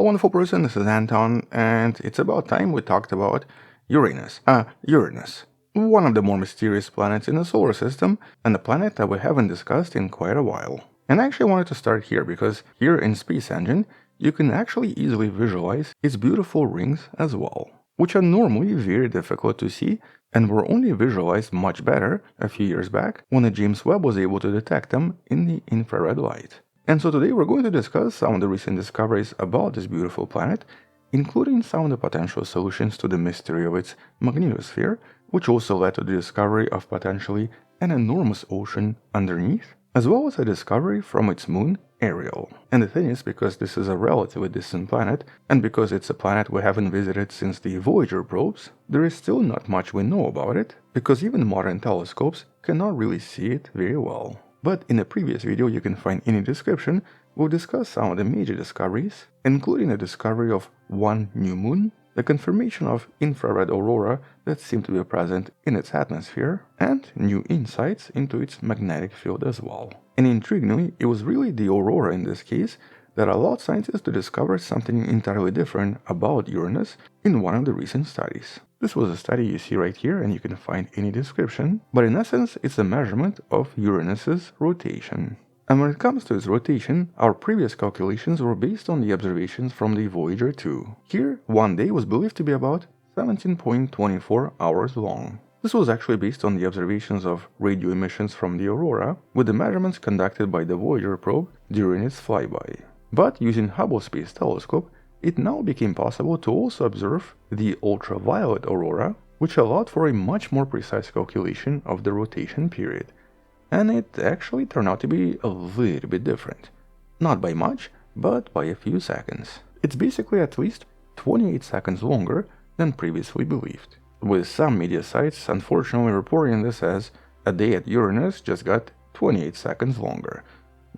Hello wonderful person, this is Anton, and it's about time we talked about Uranus, one of the more mysterious planets in the solar system, and a planet that we haven't discussed in quite a while. And I actually wanted to start here because here in Space Engine, you can actually easily visualize its beautiful rings as well, which are normally very difficult to see and were only visualized much better a few years back when the James Webb was able to detect them in the infrared light. And so today we're going to discuss some of the recent discoveries about this beautiful planet, including some of the potential solutions to the mystery of its magnetosphere, which also led to the discovery of potentially an enormous ocean underneath, as well as a discovery from its moon, Ariel. And the thing is, because this is a relatively distant planet, and because it's a planet we haven't visited since the Voyager probes, there is still not much we know about it, because even modern telescopes cannot really see it very well. But in the previous video you can find in the description, we'll discuss some of the major discoveries, including the discovery of one new moon, the confirmation of infrared aurora that seem to be present in its atmosphere, and new insights into its magnetic field as well. And intriguingly, it was really the aurora in this case that allowed scientists to discover something entirely different about Uranus in one of the recent studies. This was a study you see right here and you can find in the description, but in essence it's a measurement of Uranus's rotation. And when it comes to its rotation, our previous calculations were based on the observations from the Voyager 2. Here, one day was believed to be about 17.24 hours long. This was actually based on the observations of radio emissions from the aurora, with the measurements conducted by the Voyager probe during its flyby. But using Hubble Space Telescope, it now became possible to also observe the ultraviolet aurora, which allowed for a much more precise calculation of the rotation period. And it actually turned out to be a little bit different. Not by much, but by a few seconds. It's basically at least 28 seconds longer than previously believed, with some media sites unfortunately reporting this as a day at Uranus just got 28 seconds longer.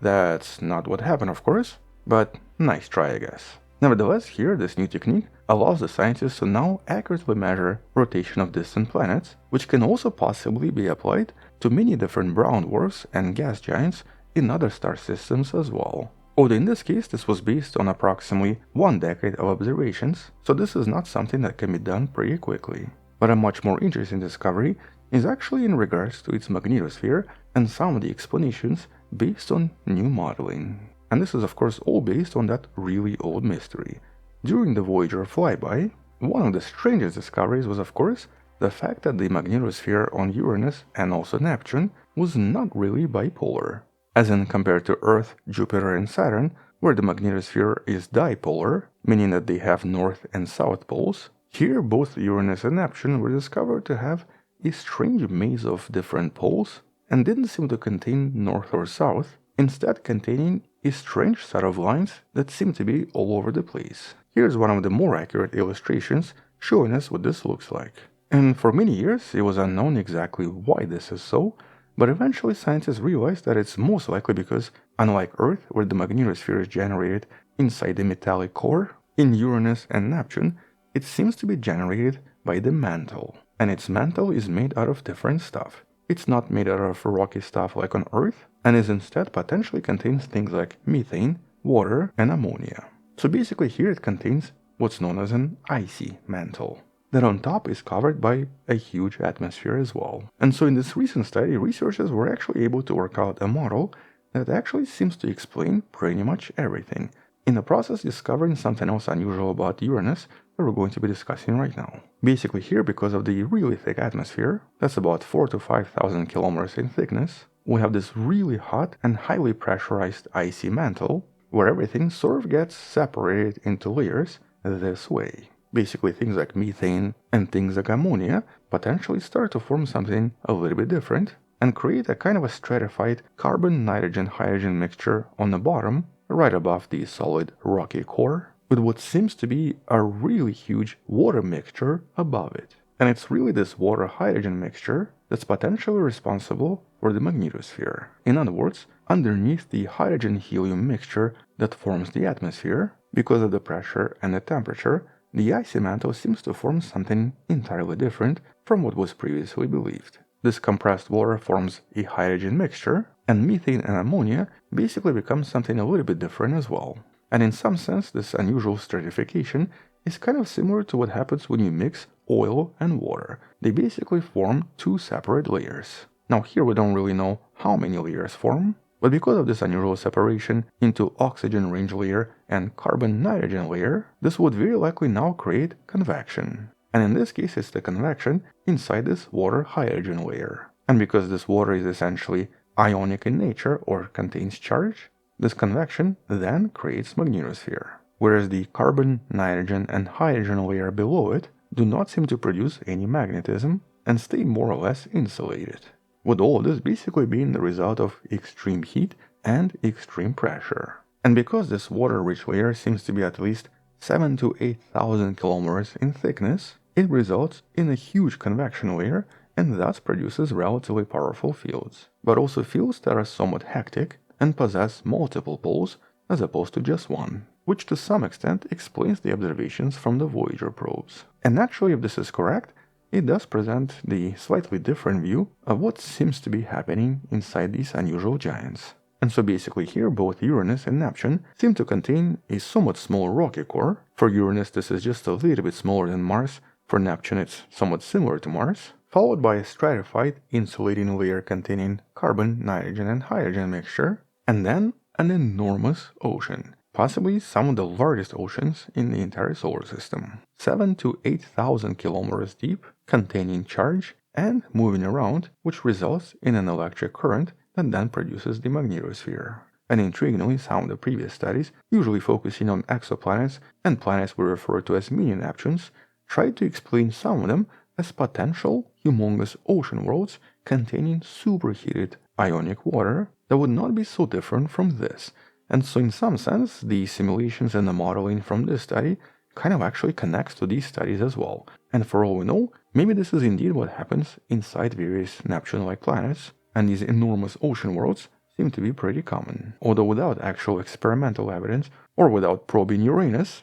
That's not what happened, of course, but nice try, I guess. Nevertheless, here this new technique allows the scientists to now accurately measure rotation of distant planets, which can also possibly be applied to many different brown dwarfs and gas giants in other star systems as well. Although in this case this was based on approximately 1 decade of observations, so this is not something that can be done pretty quickly. But a much more interesting discovery is actually in regards to its magnetosphere and some of the explanations based on new modeling. And this is of course all based on that really old mystery. During the Voyager flyby, one of the strangest discoveries was of course the fact that the magnetosphere on Uranus and also Neptune was not really bipolar. As in compared to Earth, Jupiter and Saturn, where the magnetosphere is dipolar, meaning that they have north and south poles, here both Uranus and Neptune were discovered to have a strange maze of different poles and didn't seem to contain north or south, instead containing a strange set of lines that seem to be all over the place. Here's one of the more accurate illustrations showing us what this looks like. And for many years it was unknown exactly why this is so, but eventually scientists realized that it's most likely because, unlike Earth where the magnetosphere is generated inside the metallic core, in Uranus and Neptune it seems to be generated by the mantle. And its mantle is made out of different stuff. It's not made out of rocky stuff like on Earth, and is instead potentially contains things like methane, water, and ammonia. So basically here it contains what's known as an icy mantle, that on top is covered by a huge atmosphere as well. And so in this recent study, researchers were actually able to work out a model that actually seems to explain pretty much everything, in the process discovering something else unusual about Uranus that we're going to be discussing right now. Basically here, because of the really thick atmosphere, that's about 4,000 to 5,000 kilometers in thickness, we have this really hot and highly pressurized icy mantle, where everything sort of gets separated into layers this way. Basically things like methane and things like ammonia potentially start to form something a little bit different and create a kind of a stratified carbon-nitrogen-hydrogen mixture on the bottom, right above the solid rocky core, with what seems to be a really huge water mixture above it. And it's really this water-hydrogen mixture that's potentially responsible for the magnetosphere. In other words, underneath the hydrogen-helium mixture that forms the atmosphere, because of the pressure and the temperature, the icy mantle seems to form something entirely different from what was previously believed. This compressed water forms a hydrogen mixture, and methane and ammonia basically become something a little bit different as well. And in some sense, this unusual stratification is kind of similar to what happens when you mix oil and water. They basically form two separate layers. Now here we don't really know how many layers form, but because of this unusual separation into oxygen range layer and carbon-nitrogen layer, this would very likely now create convection. And in this case, it's the convection inside this water-hydrogen layer. And because this water is essentially ionic in nature or contains charge, this convection then creates magnetosphere. Whereas the carbon, nitrogen, and hydrogen layer below it do not seem to produce any magnetism and stay more or less insulated, with all of this basically being the result of extreme heat and extreme pressure. And because this water-rich layer seems to be at least 7,000 to 8,000 kilometers in thickness, it results in a huge convection layer and thus produces relatively powerful fields, but also fields that are somewhat hectic and possess multiple poles as opposed to just one, which to some extent explains the observations from the Voyager probes. And naturally, if this is correct, it does present the slightly different view of what seems to be happening inside these unusual giants. And so basically here, both Uranus and Neptune seem to contain a somewhat small rocky core. For Uranus, this is just a little bit smaller than Mars. For Neptune, it's somewhat similar to Mars, followed by a stratified insulating layer containing carbon, nitrogen, and hydrogen mixture, and then an enormous ocean, possibly some of the largest oceans in the entire solar system, 7,000 to 8,000 kilometers deep, containing charge and moving around, which results in an electric current that then produces the magnetosphere. And intriguingly, some of the previous studies, usually focusing on exoplanets and planets we refer to as mini-Neptunes, tried to explain some of them as potential humongous ocean worlds containing superheated ionic water that would not be so different from this. And so in some sense, the simulations and the modeling from this study kind of actually connects to these studies as well. And for all we know, maybe this is indeed what happens inside various Neptune-like planets, and these enormous ocean worlds seem to be pretty common. Although without actual experimental evidence, or without probing Uranus,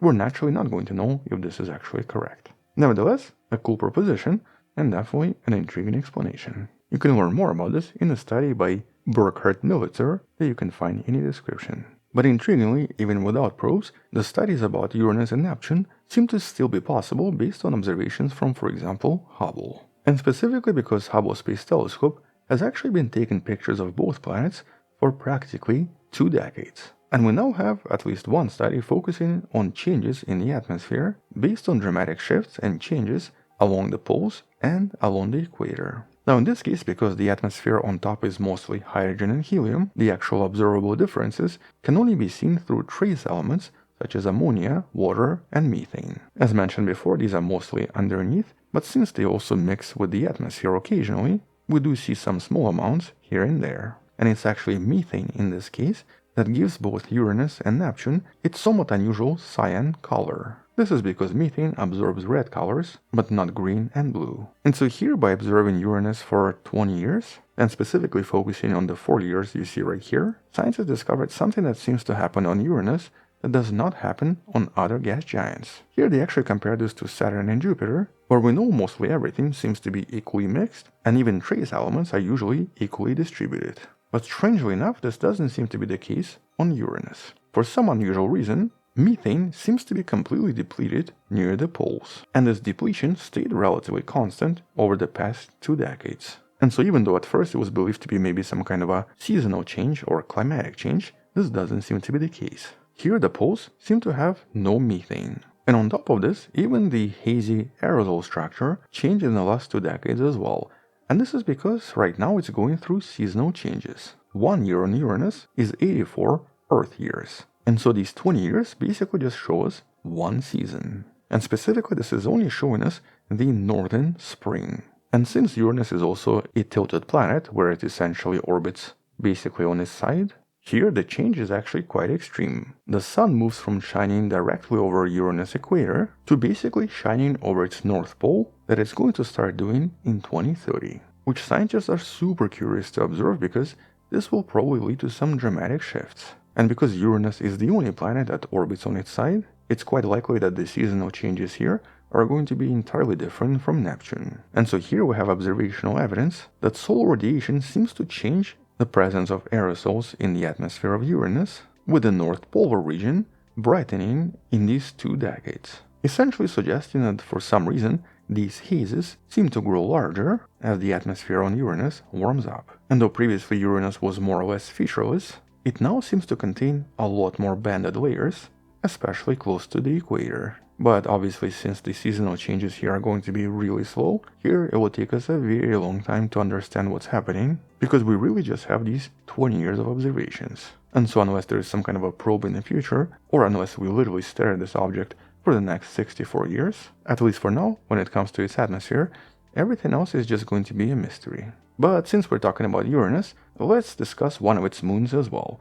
we're naturally not going to know if this is actually correct. Nevertheless, a cool proposition, and definitely an intriguing explanation. You can learn more about this in a study by Burkhard Militzer that you can find in the description. But intriguingly, even without probes, the studies about Uranus and Neptune seem to still be possible based on observations from, for example, Hubble. And specifically because Hubble Space Telescope has actually been taking pictures of both planets for practically 2 decades. And we now have at least one study focusing on changes in the atmosphere based on dramatic shifts and changes along the poles and along the equator. Now in this case, because the atmosphere on top is mostly hydrogen and helium, the actual observable differences can only be seen through trace elements such as ammonia, water, and methane. As mentioned before, these are mostly underneath, but since they also mix with the atmosphere occasionally, we do see some small amounts here and there. And it's actually methane in this case that gives both Uranus and Neptune its somewhat unusual cyan color. This is because methane absorbs red colors, but not green and blue. And so here, by observing Uranus for 20 years, and specifically focusing on the 4 years you see right here, scientists discovered something that seems to happen on Uranus that does not happen on other gas giants. Here they actually compare this to Saturn and Jupiter, where we know mostly everything seems to be equally mixed, and even trace elements are usually equally distributed. But strangely enough, this doesn't seem to be the case on Uranus. For some unusual reason, methane seems to be completely depleted near the poles, and this depletion stayed relatively constant over the past 2 decades. And so even though at first it was believed to be maybe some kind of a seasonal change or climatic change, this doesn't seem to be the case. Here the poles seem to have no methane. And on top of this, even the hazy aerosol structure changed in the last 2 decades as well. And this is because right now it's going through seasonal changes. 1 year on Uranus is 84 Earth years. And so these 20 years basically just show us 1 season. And specifically this is only showing us the northern spring. And since Uranus is also a tilted planet where it essentially orbits basically on its side, here the change is actually quite extreme. The sun moves from shining directly over Uranus' equator to basically shining over its north pole that it's going to start doing in 2030, which scientists are super curious to observe because this will probably lead to some dramatic shifts. And because Uranus is the only planet that orbits on its side, it's quite likely that the seasonal changes here are going to be entirely different from Neptune. And so here we have observational evidence that solar radiation seems to change the presence of aerosols in the atmosphere of Uranus, with the North Polar region brightening in these 2 decades, essentially suggesting that for some reason these hazes seem to grow larger as the atmosphere on Uranus warms up. And though previously Uranus was more or less featureless, it now seems to contain a lot more banded layers, especially close to the equator. But obviously, since the seasonal changes here are going to be really slow, here it will take us a very long time to understand what's happening, because we really just have these 20 years of observations. And so unless there is some kind of a probe in the future, or unless we literally stare at this object for the next 64 years, at least for now, when it comes to its atmosphere, everything else is just going to be a mystery. But since we're talking about Uranus, let's discuss one of its moons as well.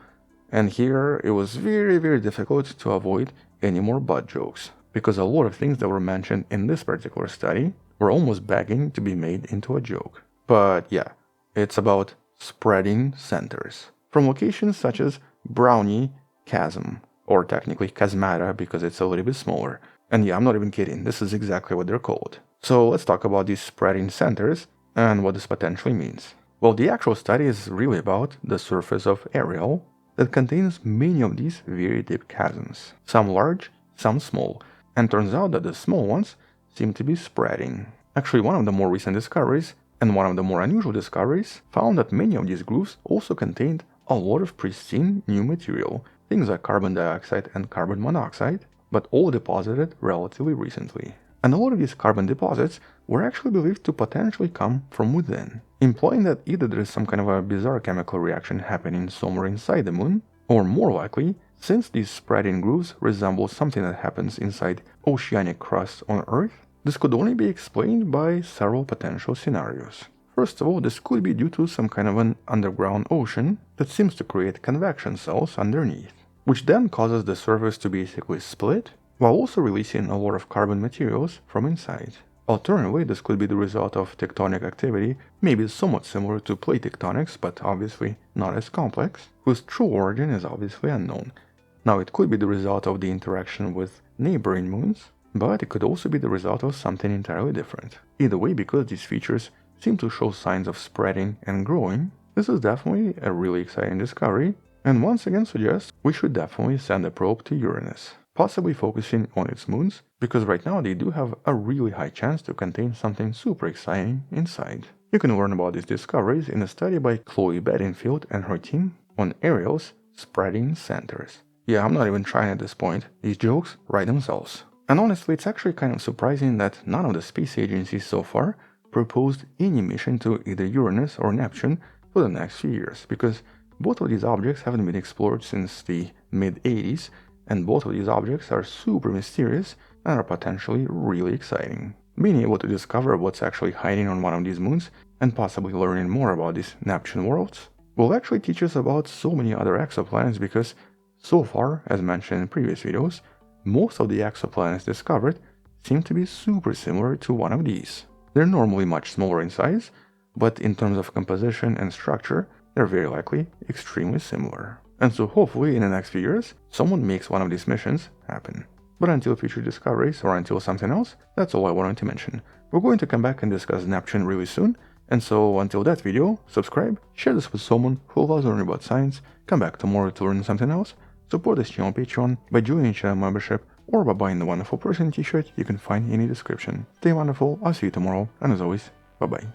And here it was very difficult to avoid any more butt jokes, because a lot of things that were mentioned in this particular study were almost begging to be made into a joke. But yeah, it's about spreading centers, from locations such as Brownie Chasm, or technically Chasmata because it's a little bit smaller. And yeah, I'm not even kidding, this is exactly what they're called. So let's talk about these spreading centers and what this potentially means. Well, the actual study is really about the surface of Ariel that contains many of these very deep chasms, some large, some small, and turns out that the small ones seem to be spreading. Actually, one of the more recent discoveries, and one of the more unusual discoveries, found that many of these grooves also contained a lot of pristine new material, things like carbon dioxide and carbon monoxide, but all deposited relatively recently. And a lot of these carbon deposits were actually believed to potentially come from within, implying that either there is some kind of a bizarre chemical reaction happening somewhere inside the moon, or more likely, since these spreading grooves resemble something that happens inside oceanic crust on Earth, this could only be explained by several potential scenarios. First of all, this could be due to some kind of an underground ocean that seems to create convection cells underneath, which then causes the surface to basically split, while also releasing a lot of carbon materials from inside. Alternatively, this could be the result of tectonic activity, maybe somewhat similar to plate tectonics, but obviously not as complex, whose true origin is obviously unknown. Now, it could be the result of the interaction with neighboring moons, but it could also be the result of something entirely different. Either way, because these features seem to show signs of spreading and growing, this is definitely a really exciting discovery, and once again suggests we should definitely send a probe to Uranus, possibly focusing on its moons, because right now they do have a really high chance to contain something super exciting inside. You can learn about these discoveries in a study by Chloe Bedingfield and her team on Ariel's spreading centers. Yeah, I'm not even trying at this point, these jokes write themselves. And honestly, it's actually kind of surprising that none of the space agencies so far proposed any mission to either Uranus or Neptune for the next few years, because both of these objects haven't been explored since the mid-80s, and both of these objects are super mysterious and are potentially really exciting. Being able to discover what's actually hiding on one of these moons, and possibly learning more about these Neptune worlds, will actually teach us about so many other exoplanets, because so far, as mentioned in previous videos, most of the exoplanets discovered seem to be super similar to one of these. They're normally much smaller in size, but in terms of composition and structure, they're very likely extremely similar. And so hopefully in the next few years, someone makes one of these missions happen. But until future discoveries or until something else, that's all I wanted to mention. We're going to come back and discuss Neptune really soon, and so until that video, subscribe, share this with someone who loves learning about science, come back tomorrow to learn something else, support this channel on Patreon by joining channel membership or by buying the Wonderful Person t-shirt you can find in the description. Stay wonderful, I'll see you tomorrow, and as always, bye bye.